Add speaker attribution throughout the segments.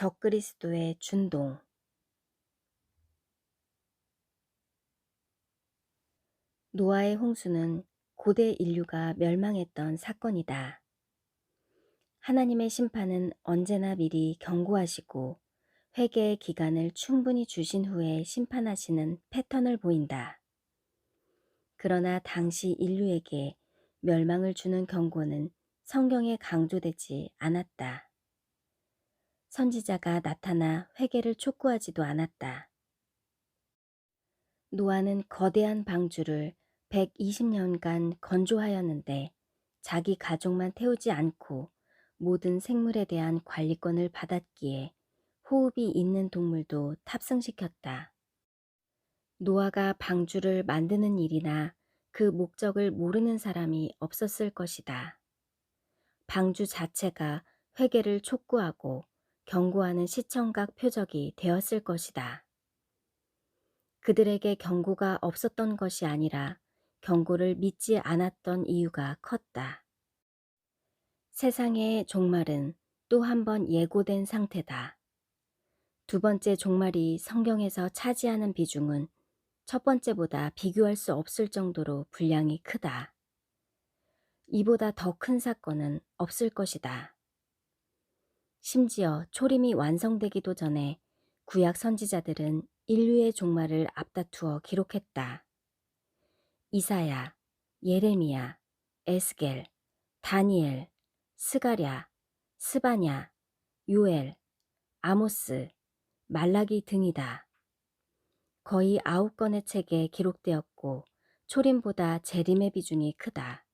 Speaker 1: 적그리스도의 준동. 노아의 홍수는 고대 인류가 멸망했던 사건이다. 하나님의 심판은 언제나 미리 경고하시고 회개의 기간을 충분히 주신 후에 심판하시는 패턴을 보인다. 그러나 당시 인류에게 멸망을 주는 경고는 성경에 강조되지 않았다. 선지자가 나타나 회개를 촉구하지도 않았다. 노아는 거대한 방주를 120년간 건조하였는데 자기 가족만 태우지 않고 모든 생물에 대한 관리권을 받았기에 호흡이 있는 동물도 탑승시켰다. 노아가 방주를 만드는 일이나 그 목적을 모르는 사람이 없었을 것이다. 방주 자체가 회개를 촉구하고 경고하는 시청각 표적이 되었을 것이다. 그들에게 경고가 없었던 것이 아니라 경고를 믿지 않았던 이유가 컸다. 세상의 종말은 또 한 번 예고된 상태다. 두 번째 종말이 성경에서 차지하는 비중은 첫 번째보다 비교할 수 없을 정도로 분량이 크다. 이보다 더 큰 사건은 없을 것이다. 심지어 초림이 완성되기도 전에 구약 선지자들은 인류의 종말을 앞다투어 기록했다. 이사야, 예레미야, 에스겔, 다니엘, 스가랴, 스바냐, 요엘, 아모스, 말라기 등이다. 거의 9권의 책에 기록되었고 초림보다 재림의 비중이 크다.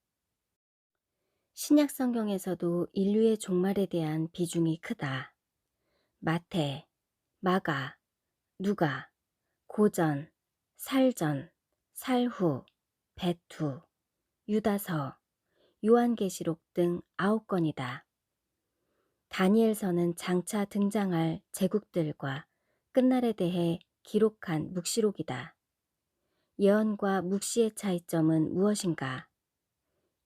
Speaker 1: 신약 성경에서도 인류의 종말에 대한 비중이 크다. 마태, 마가, 누가, 고전, 살전, 살후, 베투, 유다서, 요한계시록 등 9권이다. 다니엘서는 장차 등장할 제국들과 끝날에 대해 기록한 묵시록이다. 예언과 묵시의 차이점은 무엇인가?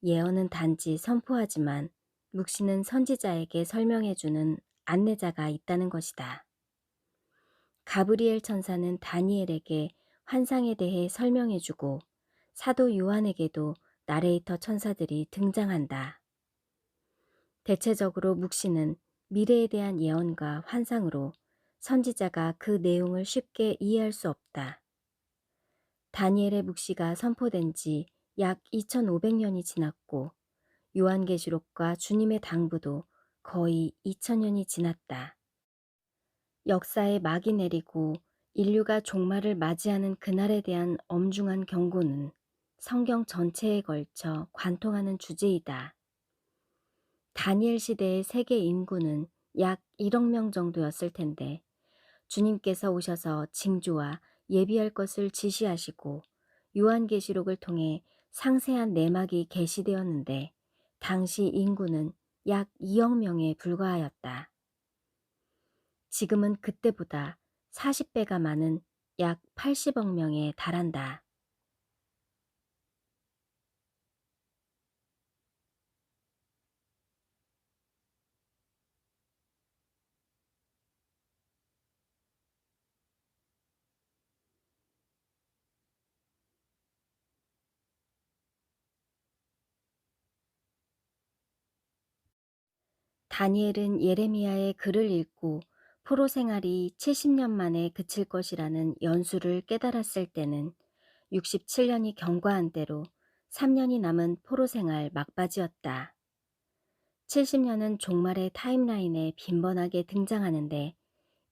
Speaker 1: 예언은 단지 선포하지만 묵시는 선지자에게 설명해주는 안내자가 있다는 것이다. 가브리엘 천사는 다니엘에게 환상에 대해 설명해주고 사도 요한에게도 나레이터 천사들이 등장한다. 대체적으로 묵시는 미래에 대한 예언과 환상으로 선지자가 그 내용을 쉽게 이해할 수 없다. 다니엘의 묵시가 선포된 지 약 2500년이 지났고 요한계시록과 주님의 당부도 거의 2000년이 지났다. 역사에 막이 내리고 인류가 종말을 맞이하는 그날에 대한 엄중한 경고는 성경 전체에 걸쳐 관통하는 주제이다. 다니엘 시대의 세계 인구는 약 1억 명 정도였을 텐데 주님께서 오셔서 징조와 예비할 것을 지시하시고 요한계시록을 통해 상세한 내막이 계시되었는데 당시 인구는 약 2억 명에 불과하였다. 지금은 그때보다 40배가 많은 약 80억 명에 달한다. 다니엘은 예레미야의 글을 읽고 포로 생활이 70년 만에 그칠 것이라는 연수를 깨달았을 때는 67년이 경과한 때로 3년이 남은 포로 생활 막바지였다. 70년은 종말의 타임라인에 빈번하게 등장하는데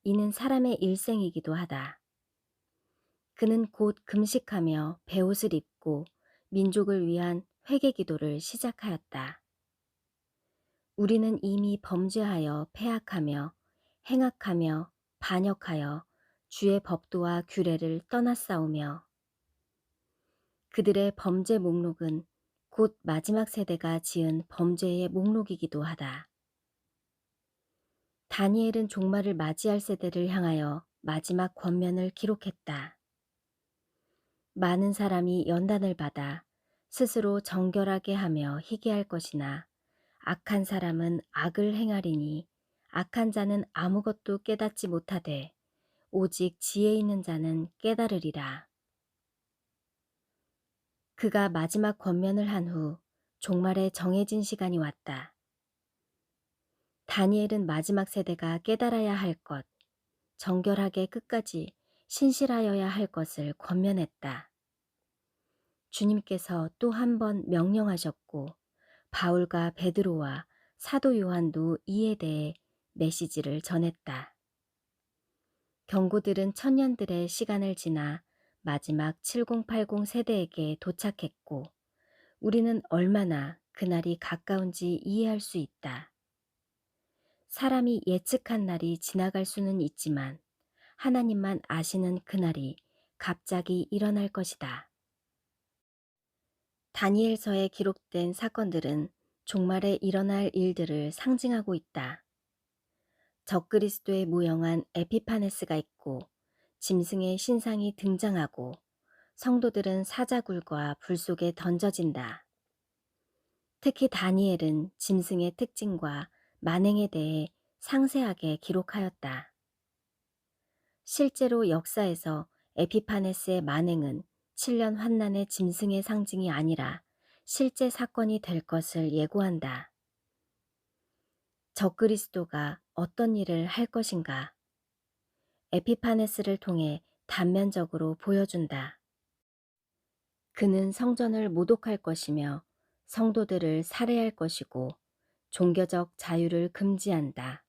Speaker 1: 이는 사람의 일생이기도 하다. 그는 곧 금식하며 베옷을 입고 민족을 위한 회개 기도를 시작하였다. 우리는 이미 범죄하여 패악하며 행악하며 반역하여 주의 법도와 규례를 떠나싸우며 그들의 범죄 목록은 곧 마지막 세대가 지은 범죄의 목록이기도 하다. 다니엘은 종말을 맞이할 세대를 향하여 마지막 권면을 기록했다. 많은 사람이 연단을 받아 스스로 정결하게 하며 희게할 것이나 악한 사람은 악을 행하리니 악한 자는 아무것도 깨닫지 못하되 오직 지혜 있는 자는 깨달으리라. 그가 마지막 권면을 한 후 종말의 정해진 시간이 왔다. 다니엘은 마지막 세대가 깨달아야 할 것, 정결하게 끝까지 신실하여야 할 것을 권면했다. 주님께서 또 한 번 명령하셨고 바울과 베드로와 사도 요한도 이에 대해 메시지를 전했다. 경고들은 천년들의 시간을 지나 마지막 7080 세대에게 도착했고 우리는 얼마나 그날이 가까운지 이해할 수 있다. 사람이 예측한 날이 지나갈 수는 있지만 하나님만 아시는 그날이 갑자기 일어날 것이다. 다니엘서에 기록된 사건들은 종말에 일어날 일들을 상징하고 있다. 적그리스도에 모형한 에피파네스가 있고 짐승의 신상이 등장하고 성도들은 사자굴과 불 속에 던져진다. 특히 다니엘은 짐승의 특징과 만행에 대해 상세하게 기록하였다. 실제로 역사에서 에피파네스의 만행은 7년 환난의 짐승의 상징이 아니라 실제 사건이 될 것을 예고한다. 적그리스도가 어떤 일을 할 것인가? 에피파네스를 통해 단면적으로 보여준다. 그는 성전을 모독할 것이며 성도들을 살해할 것이고 종교적 자유를 금지한다.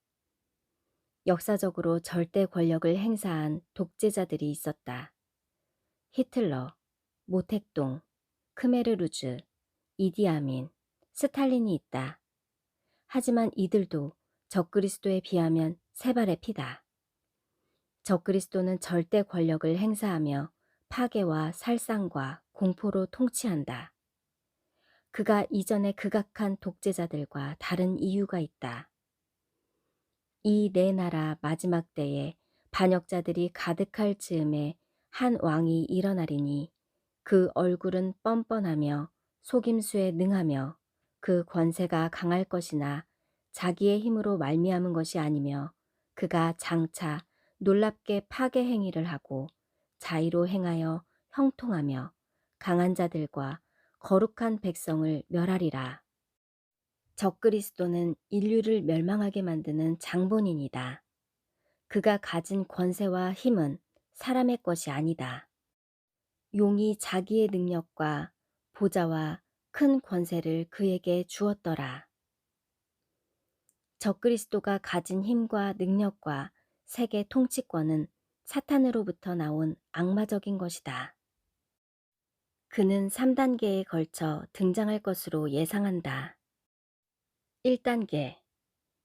Speaker 1: 역사적으로 절대 권력을 행사한 독재자들이 있었다. 히틀러, 모택동, 크메르루즈, 이디아민, 스탈린이 있다. 하지만 이들도 적그리스도에 비하면 세 발의 피다. 적그리스도는 절대 권력을 행사하며 파괴와 살상과 공포로 통치한다. 그가 이전의 극악한 독재자들과 다른 이유가 있다. 이 네 나라 마지막 때에 반역자들이 가득할 즈음에 한 왕이 일어나리니 그 얼굴은 뻔뻔하며 속임수에 능하며 그 권세가 강할 것이나 자기의 힘으로 말미암은 것이 아니며 그가 장차 놀랍게 파괴 행위를 하고 자의로 행하여 형통하며 강한 자들과 거룩한 백성을 멸하리라. 적그리스도는 인류를 멸망하게 만드는 장본인이다. 그가 가진 권세와 힘은 사람의 것이 아니다. 용이 자기의 능력과 보좌와 큰 권세를 그에게 주었더라. 적그리스도가 가진 힘과 능력과 세계 통치권은 사탄으로부터 나온 악마적인 것이다. 그는 3단계에 걸쳐 등장할 것으로 예상한다. 1단계,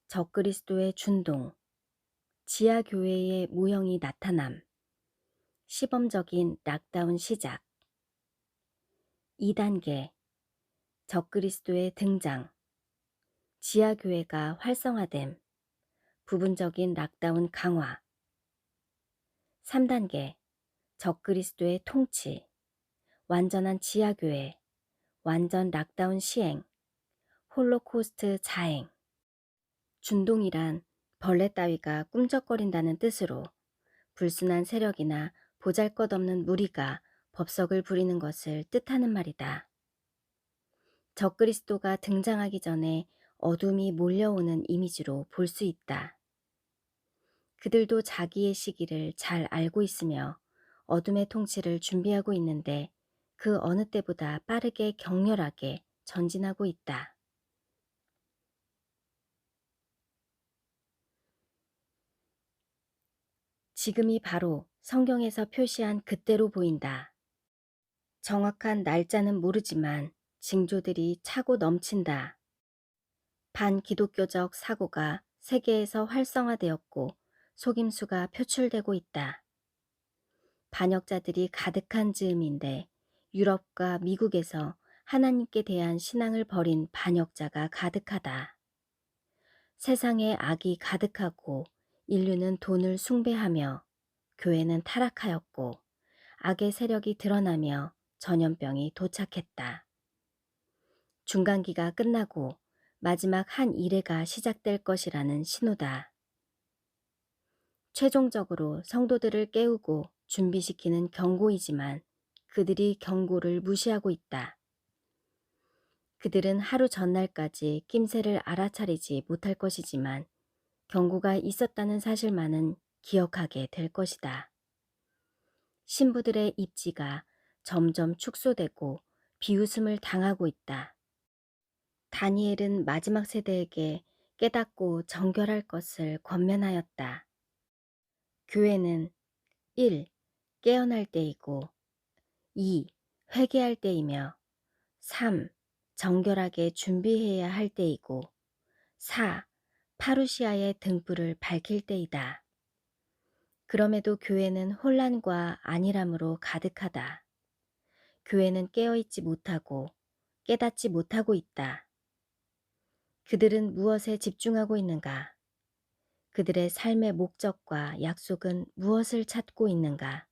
Speaker 1: 적그리스도의 준동, 지하교회의 모형이 나타남, 시범적인 락다운 시작. 2단계, 적그리스도의 등장, 지하교회가 활성화됨, 부분적인 락다운 강화. 3단계, 적그리스도의 통치, 완전한 지하교회, 완전 락다운 시행, 홀로코스트 자행. 준동이란 벌레 따위가 꿈쩍거린다는 뜻으로 불순한 세력이나 보잘것없는 무리가 법석을 부리는 것을 뜻하는 말이다. 적그리스도가 등장하기 전에 어둠이 몰려오는 이미지로 볼 수 있다. 그들도 자기의 시기를 잘 알고 있으며 어둠의 통치를 준비하고 있는데 그 어느 때보다 빠르게 격렬하게 전진하고 있다. 지금이 바로 성경에서 표시한 그때로 보인다. 정확한 날짜는 모르지만 징조들이 차고 넘친다. 반기독교적 사고가 세계에서 활성화되었고 속임수가 표출되고 있다. 반역자들이 가득한 즈음인데 유럽과 미국에서 하나님께 대한 신앙을 버린 반역자가 가득하다. 세상에 악이 가득하고 인류는 돈을 숭배하며 교회는 타락하였고 악의 세력이 드러나며 전염병이 도착했다. 중간기가 끝나고 마지막 한 일회가 시작될 것이라는 신호다. 최종적으로 성도들을 깨우고 준비시키는 경고이지만 그들이 경고를 무시하고 있다. 그들은 하루 전날까지 낌새를 알아차리지 못할 것이지만 경고가 있었다는 사실만은 기억하게 될 것이다. 신부들의 입지가 점점 축소되고 비웃음을 당하고 있다. 다니엘은 마지막 세대에게 깨닫고 정결할 것을 권면하였다. 교회는 1. 깨어날 때이고 2. 회개할 때이며 3. 정결하게 준비해야 할 때이고 4. 파루시아의 등불을 밝힐 때이다. 그럼에도 교회는 혼란과 안일함으로 가득하다. 교회는 깨어있지 못하고 깨닫지 못하고 있다. 그들은 무엇에 집중하고 있는가? 그들의 삶의 목적과 약속은 무엇을 찾고 있는가?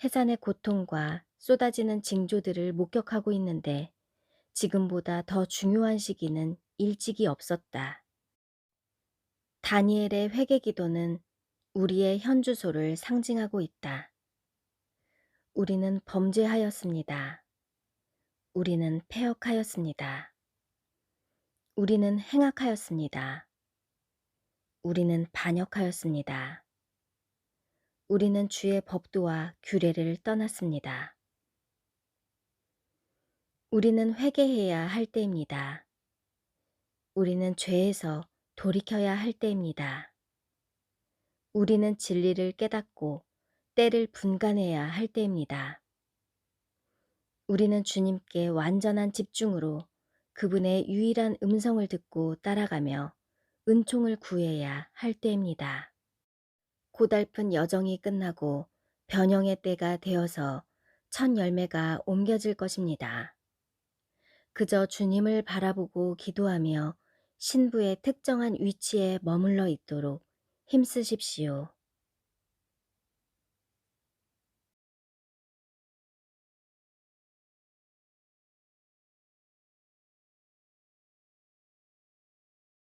Speaker 1: 해산의 고통과 쏟아지는 징조들을 목격하고 있는데 지금보다 더 중요한 시기는 일찍이 없었다. 다니엘의 회개 기도는 우리의 현주소를 상징하고 있다. 우리는 범죄하였습니다. 우리는 패역하였습니다. 우리는 행악하였습니다. 우리는 반역하였습니다. 우리는 주의 법도와 규례를 떠났습니다. 우리는 회개해야 할 때입니다. 우리는 죄에서 돌이켜야 할 때입니다. 우리는 진리를 깨닫고 때를 분간해야 할 때입니다. 우리는 주님께 완전한 집중으로 그분의 유일한 음성을 듣고 따라가며 은총을 구해야 할 때입니다. 고달픈 여정이 끝나고 변형의 때가 되어서 첫 열매가 옮겨질 것입니다. 그저 주님을 바라보고 기도하며 신부의 특정한 위치에 머물러 있도록 힘쓰십시오.